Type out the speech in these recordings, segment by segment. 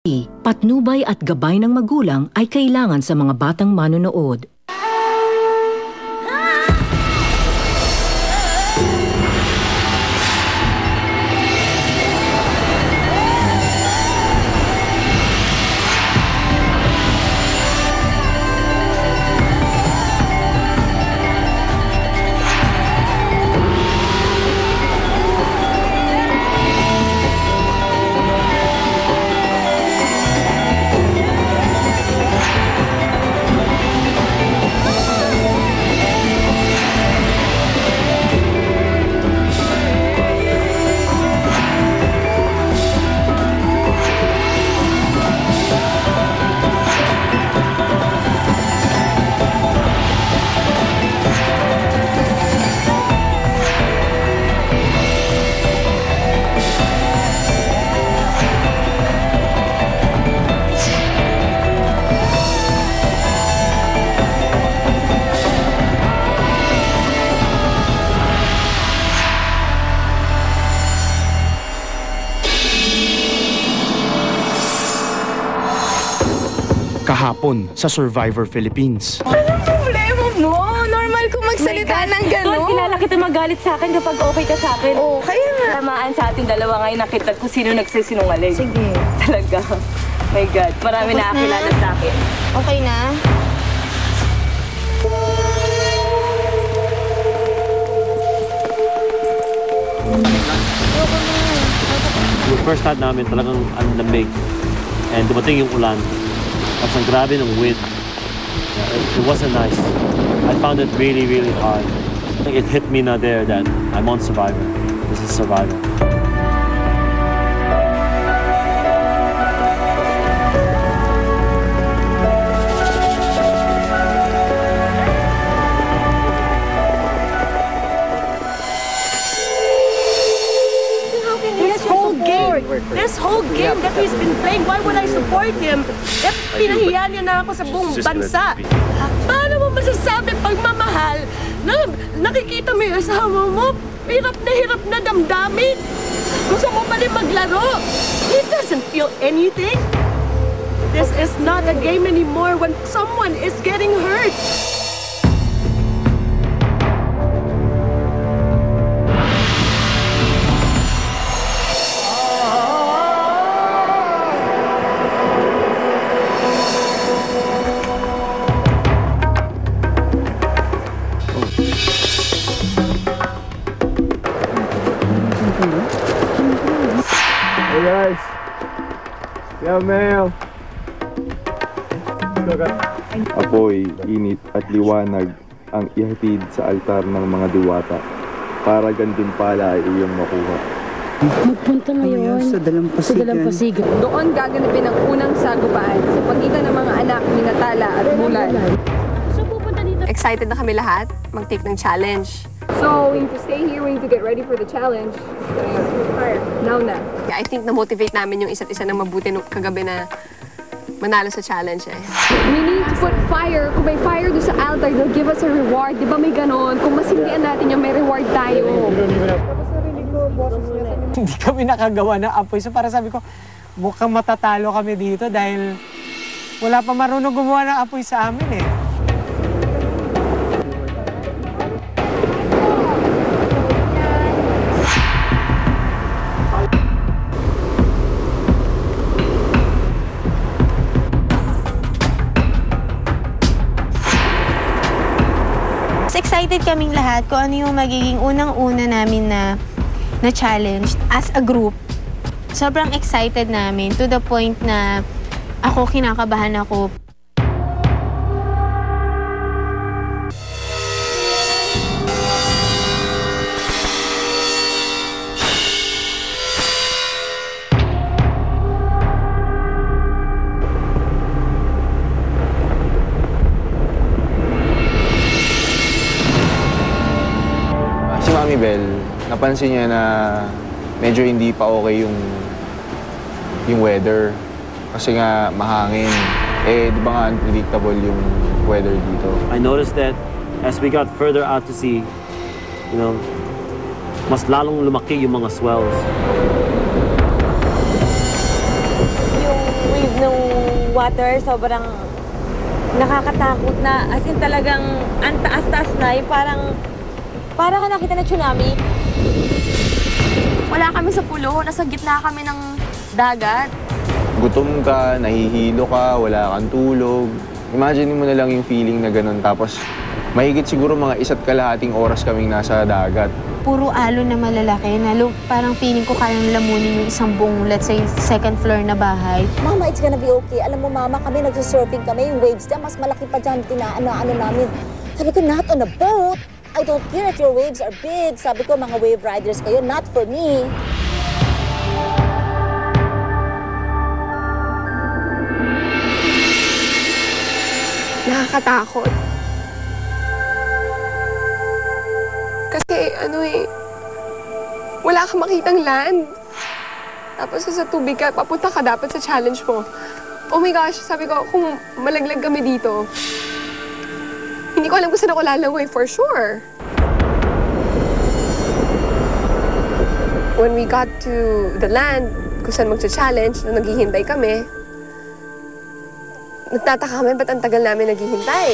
Patnubay at gabay ng magulang ay kailangan sa mga batang manonood. Kahapon sa Survivor Philippines. Anong problema mo? Normal ko magsalita ng gano'n. Kilala kita magalit sa akin kapag okay ka sa akin. Oo, kaya nga. Tamaan sa ating dalawa ngayon nakita kung sino nagsisinungaling. Sige. Talaga. My God. Marami na kilala sa akin. Okay na? Yung first time namin talagang ang lamig. And dumating yung ulan. Tapos ang grabe ng wind. It wasn't nice. I found it really, really hard. It hit me na there that I'm on Survivor. This is Survivor. This whole game that he's been playing, why would I support him? If pinahiya niya na ako sa buong bansa. Paano mo masasabi pagmamahal na nakikita mo yung asawa mo, hirap na damdamin? Gusto mo pa rin maglaro? He doesn't feel anything. This is not a game anymore when someone is getting hurt. Hey guys! Yeah, Mel! Apoy, init at liwanag ang ihatid sa altar ng mga diwata para gantimpala ay iyong makuha. Magpunta ngayon sa Dalampasigan. Doon gaganapin ang unang sagupaan sa pagitan ng mga anak ni Natala at Mulan. So pupunta dito. Excited na kami lahat mag-take ng challenge. So, we need to stay here, we need to get ready for the challenge. Now na. I think na-motivate namin yung isa't isa na mabuti nung kagabi na manalo sa challenge eh. We need to put fire. Kung may fire doon sa altar, they'll give us a reward. Di ba may ganon? Kung masindihan natin yung may reward tayo. Hindi kami nakagawa ng apoy. So para sabi ko, mukhang matatalo kami dito dahil wala pa marunong gumawa ng apoy sa amin eh. Excited kaming lahat kung ano yung magiging unang-una namin na challenge as a group. Sobrang excited namin to the point na ako kinakabahan ako. Si Mami Bel, napansin niya na medyo hindi pa okay yung weather. Kasi nga mahangin. Eh, di ba nga unpredictable yung weather dito? I noticed that as we got further out to sea, you know, mas lalong lumaki yung mga swells. Yung water, sobrang nakakatakot na. As in talagang ang taas-taas na. Yung para ka nakita ng tsunami. Wala kami sa pulo, nasa gitna kami ng dagat. Gutom ka, nahihilo ka, wala kang tulog. Imagine mo na lang yung feeling na ganun. Tapos mahigit siguro mga 1.5 oras kaming nasa dagat. Puro alon na malalaki na parang feeling ko kayang lamunin yung isang buong, let's say, second floor na bahay. Mama, it's gonna be okay. Alam mo, Mama, kami nagsusurfing kami. Yung waves dyan, mas malaki pa dyan. Ano namin. Sabi ko, not on a boat. I don't care if your waves are big. Sabi ko, mga wave riders kayo, not for me. Nakakatakot. Kasi wala kang makitang land. Tapos sa tubig ka, papunta ka dapat sa challenge mo. Oh my gosh, sabi ko, kung malaglag kami dito, hindi ko alam kung saan ako lalangoy for sure. When we got to the land, kung saan magsa-challenge, na naghihintay kami, nagtataka kami, ba't ang tagal namin naghihintay?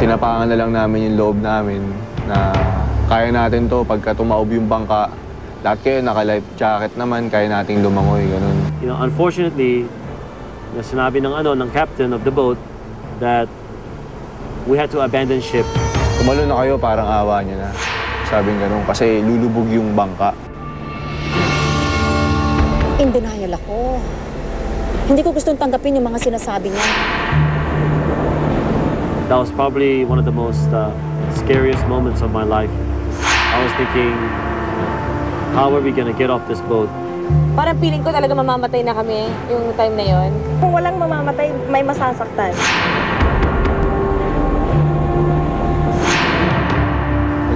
Tinapangan na lang namin yung loob namin na kaya natin to pagka tumaob yung bangka. Lahat kayo naka-life jacket naman, kaya nating lumangoy, ganun. You know, unfortunately, sinabi ng captain of the boat that we had to abandon ship. Tumalo na kayo, parang awa niya na. Sabing ganun, kasi lulubog yung bangka. In denial ako. Hindi ko gustong tanggapin yung mga sinasabi niya. That was probably one of the most scariest moments of my life. I was thinking, how are we gonna get off this boat? Parang feeling ko talaga mamamatay na kami yung time na yon. Kung walang mamamatay, may masasaktan.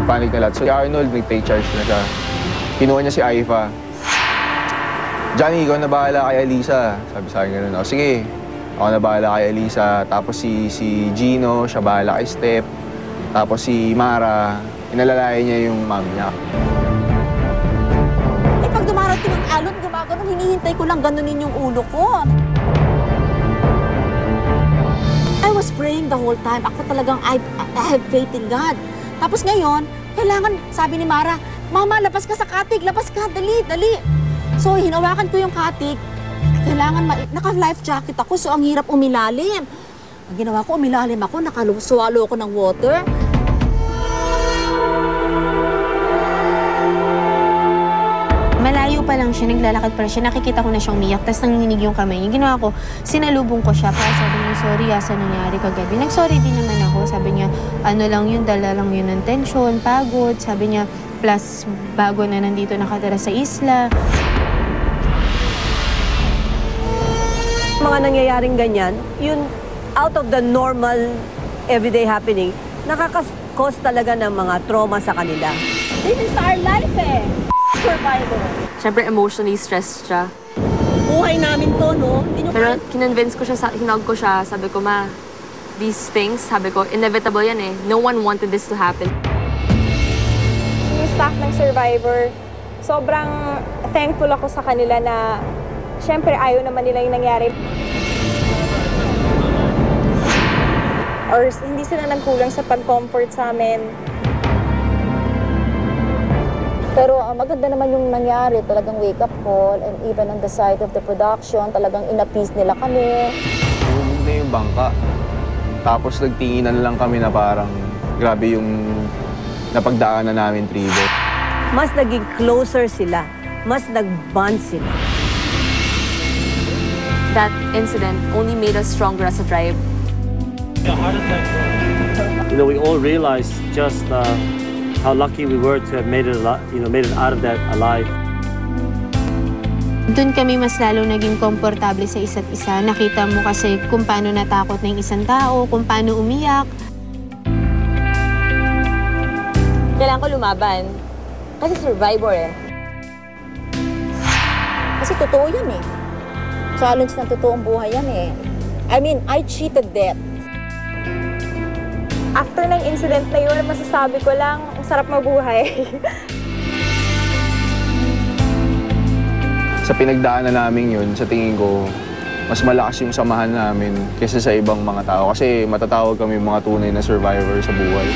Nagpanik na lahat. So si Arnold, nag-take charge na siya. Kinuha niya si Aifa. Johnny, ikaw na bahala kay Alisa. Sabi sa akin gano'n. O sige, ako na bahala kay Alisa. Tapos si Gino, siya bahala kay Steph. Tapos si Mara, inalalayan niya yung mom niya. Eh pag dumarating ang alon, gumagano, hinihintay ko lang ganunin yung ulo ko. I was praying the whole time. Ako talagang, I have faith in God. Tapos ngayon, kailangan, sabi ni Mara, Mama, labas ka sa katig, labas ka, dali, dali. So, hinawakan ko yung katig. Kailangan, naka-life jacket ako, so ang hirap umilalim. Ang ginawa ko, umilalim ako, nakaluwalo ko ng water. Malayo pa lang siya, naglalakad pa lang siya, nakikita ko na siyang umiyak, tapos nanginginig yung kamay niya. Ginawa ko, sinalubong ko siya, para sabi niya, sorry, sa nangyari kagabi. Nag-sorry din naman ako, sabi niya, ano lang yun, dala lang yun ng tension, pagod, sabi niya, plus bago na nandito nakatira sa isla. Mga nangyayaring ganyan, yun out of the normal everyday happening, nakaka-cause talaga ng mga trauma sa kanila. This is our life eh. Survival. Siyempre, emotionally stressed siya. Buhay namin to, no? Pero kinonvince ko siya, hinag ko siya, sabi ko, Ma, these things, sabi ko, inevitable yan eh. No one wanted this to happen. Yung staff ng Survivor, sobrang thankful ako sa kanila na siyempre ayaw naman nila yung nangyari. Or hindi sila nagkulang sa pag-comfort sa amin. Pero maganda naman yung nangyari, talagang wake-up call, and even on the side of the production, talagang in-appease nila kami. Lumubog na yung bangka. Tapos nagtinginan lang kami na parang grabe yung napagdaanan namin tribo. Mas naging closer sila. Mas nag-bond sila. That incident only made us stronger as a tribe. You know, we all realized just how lucky we were to have made it out of that alive. Doon kami mas lalo naging komportable sa isa't isa. Nakita mo kasi kung paano natakot na yung isang tao, kung paano umiyak. Kailangan ko lumaban. Kasi survivor eh. Kasi totoo yan eh. Challenge ng totoong buhay yan eh. I mean, I cheated death. After ng incident na yun, masasabi ko lang, ang sarap mabuhay. Sa pinagdaanan namin yun, sa tingin ko, mas malakas yung samahan namin kaysa sa ibang mga tao. Kasi matatawag kami mga tunay na survivor sa buhay.